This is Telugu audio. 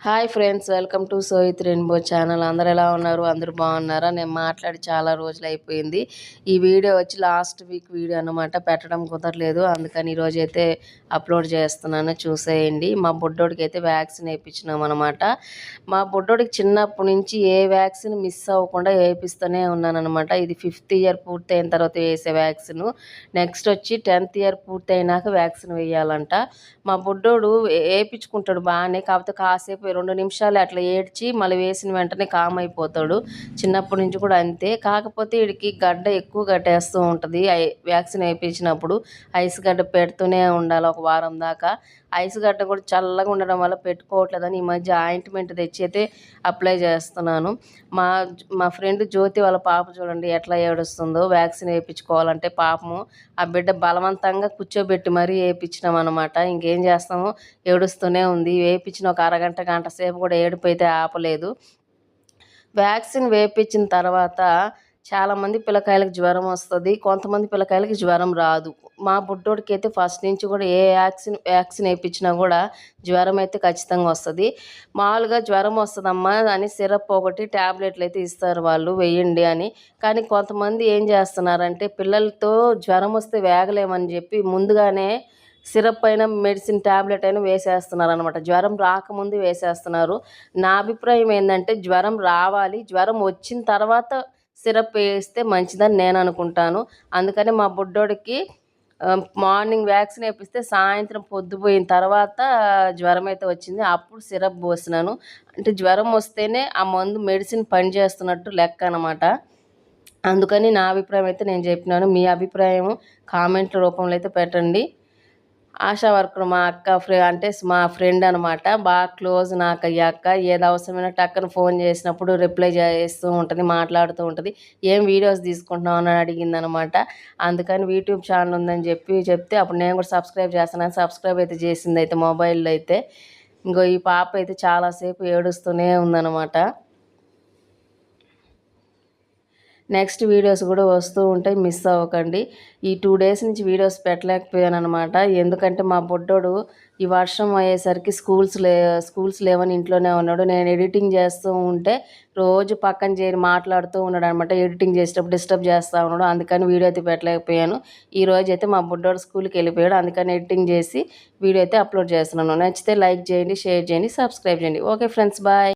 హాయ్ ఫ్రెండ్స్, వెల్కమ్ టు సోయిత్ రెయిన్బో ఛానల్. అందరు ఎలా ఉన్నారు? అందరూ బాగున్నారా? నేను మాట్లాడి చాలా రోజులు అయిపోయింది. ఈ వీడియో వచ్చి లాస్ట్ వీక్ వీడియో అనమాట. పెట్టడం కుదరలేదు, అందుకని ఈరోజు అయితే అప్లోడ్ చేస్తున్నాను, చూసేయండి. మా బుడ్డోడికి అయితే వ్యాక్సిన్ వేయించినాం అనమాట. మా బుడ్డోడికి చిన్నప్పటి నుంచి ఏ వ్యాక్సిన్ మిస్ అవ్వకుండా వేయిస్తూనే ఉన్నాను అనమాట. ఇది 5th ఇయర్ పూర్తయిన తర్వాత వేసే వ్యాక్సిన్. నెక్స్ట్ వచ్చి 10th ఇయర్ పూర్తయినాక వ్యాక్సిన్ వేయాలంట. మా బుడ్డోడు వేయించుకుంటాడు బాగానే, కాకపోతే కాసేపు 2 నిమిషాలు అట్లా ఏడ్చి మళ్ళీ వేసిన వెంటనే కామ్ అయిపోతాడు. చిన్నప్పటి నుంచి కూడా అంతే. కాకపోతే వీడికి గడ్డ ఎక్కువ గడ్డేస్తూ ఉంటుంది. వ్యాక్సిన్ వేయించినప్పుడు ఐస్ గడ్డ పెడుతూనే ఉండాలి ఒక వారం దాకా. ఐస్ గడ్డ కూడా చల్లగా ఉండడం వల్ల పెట్టుకోవట్లేదని ఈ మధ్య ఆయింట్మెంట్ తెచ్చి అయితే అప్లై చేస్తున్నాను. మా మా ఫ్రెండ్ జ్యోతి వాళ్ళ పాప చూడండి ఎట్లా ఏడుస్తుందో. వ్యాక్సిన్ వేయించుకోవాలంటే పాపము ఆ బిడ్డ బలవంతంగా కూర్చోబెట్టి మరీ వేయించినాం అనమాట. ఇంకేం చేస్తాము, ఏడుస్తూనే ఉంది. వేయించిన ఒక అరగంట గంట సేపు కూడా ఏడుపు అయితే ఆపలేదు. వ్యాక్సిన్ వేయించిన తర్వాత చాలామంది పిల్లకాయలకు జ్వరం వస్తుంది, కొంతమంది పిల్లకాయలకి జ్వరం రాదు. మా బుడ్డోడికి అయితే ఫస్ట్ నుంచి కూడా ఏ వ్యాక్సిన్ వేయించినా కూడా జ్వరం అయితే ఖచ్చితంగా వస్తుంది. మామూలుగా జ్వరం వస్తుందమ్మా అని సిరప్ ఒకటి ట్యాబ్లెట్లు అయితే ఇస్తారు వాళ్ళు, వేయండి అని. కానీ కొంతమంది ఏం చేస్తున్నారంటే పిల్లలతో జ్వరం వస్తే వేగలేమని చెప్పి ముందుగానే సిరప్ అయినా మెడిసిన్ ట్యాబ్లెట్ అయినా వేసేస్తున్నారు అనమాట. జ్వరం రాకముందు వేసేస్తున్నారు. నా అభిప్రాయం ఏంటంటే జ్వరం రావాలి, జ్వరం వచ్చిన తర్వాత సిరప్ వేస్తే మంచిదని నేను అనుకుంటాను. అందుకని మా బుడ్డోడికి మార్నింగ్ వ్యాక్సిన్ వేపిస్తే సాయంత్రం పొద్దుపోయిన తర్వాత జ్వరం అయితే వచ్చింది. అప్పుడు సిరప్ పోసినాను. అంటే జ్వరం వస్తేనే ఆ మందు మెడిసిన్ పనిచేస్తున్నట్టు లెక్క అనమాట. అందుకని నా అభిప్రాయం అయితే నేను చెప్పినాను. మీ అభిప్రాయం కామెంట్ల రూపంలో అయితే పెట్టండి. ఆశా వర్కర్ మా అక్క అంటే మా ఫ్రెండ్ అనమాట, బాగా క్లోజ్ నాకు. ఈ అక్క ఏది అవసరమైనా టక్కన ఫోన్ చేసినప్పుడు రిప్లై చేస్తూ ఉంటుంది, మాట్లాడుతూ ఉంటుంది. ఏం వీడియోస్ తీసుకుంటున్నావు అని అడిగింది అనమాట. అందుకని యూట్యూబ్ ఛానల్ ఉందని చెప్తే అప్పుడు నేను కూడా సబ్స్క్రైబ్ చేస్తున్నాను. సబ్స్క్రైబ్ అయితే చేసింది అయితే మొబైల్లో అయితే. ఇంకో ఈ పాప అయితే చాలాసేపు ఏడుస్తూనే ఉందన్నమాట. నెక్స్ట్ వీడియోస్ కూడా వస్తూ ఉంటాయి, మిస్ అవ్వకండి. ఈ 2 days నుంచి వీడియోస్ పెట్టలేకపోయాను అనమాట. ఎందుకంటే మా బుడ్డోడు ఈ వర్షం అయ్యేసరికి స్కూల్స్ లేవని ఇంట్లోనే ఉన్నాడు. నేను ఎడిటింగ్ చేస్తూ ఉంటే రోజు పక్కన చేరి మాట్లాడుతూ ఉన్నాడు అనమాట. ఎడిటింగ్ చేసేటప్పుడు డిస్టర్బ్ చేస్తూ ఉన్నాడు, అందుకని వీడియో అయితే పెట్టలేకపోయాను. ఈ రోజు అయితే మా బుడ్డోడు స్కూల్కి వెళ్ళిపోయాడు, అందుకని ఎడిటింగ్ చేసి వీడియో అయితే అప్లోడ్ చేస్తున్నాను. నచ్చితే లైక్ చేయండి, షేర్ చేయండి, సబ్స్క్రైబ్ చేయండి. Okay friends, bye.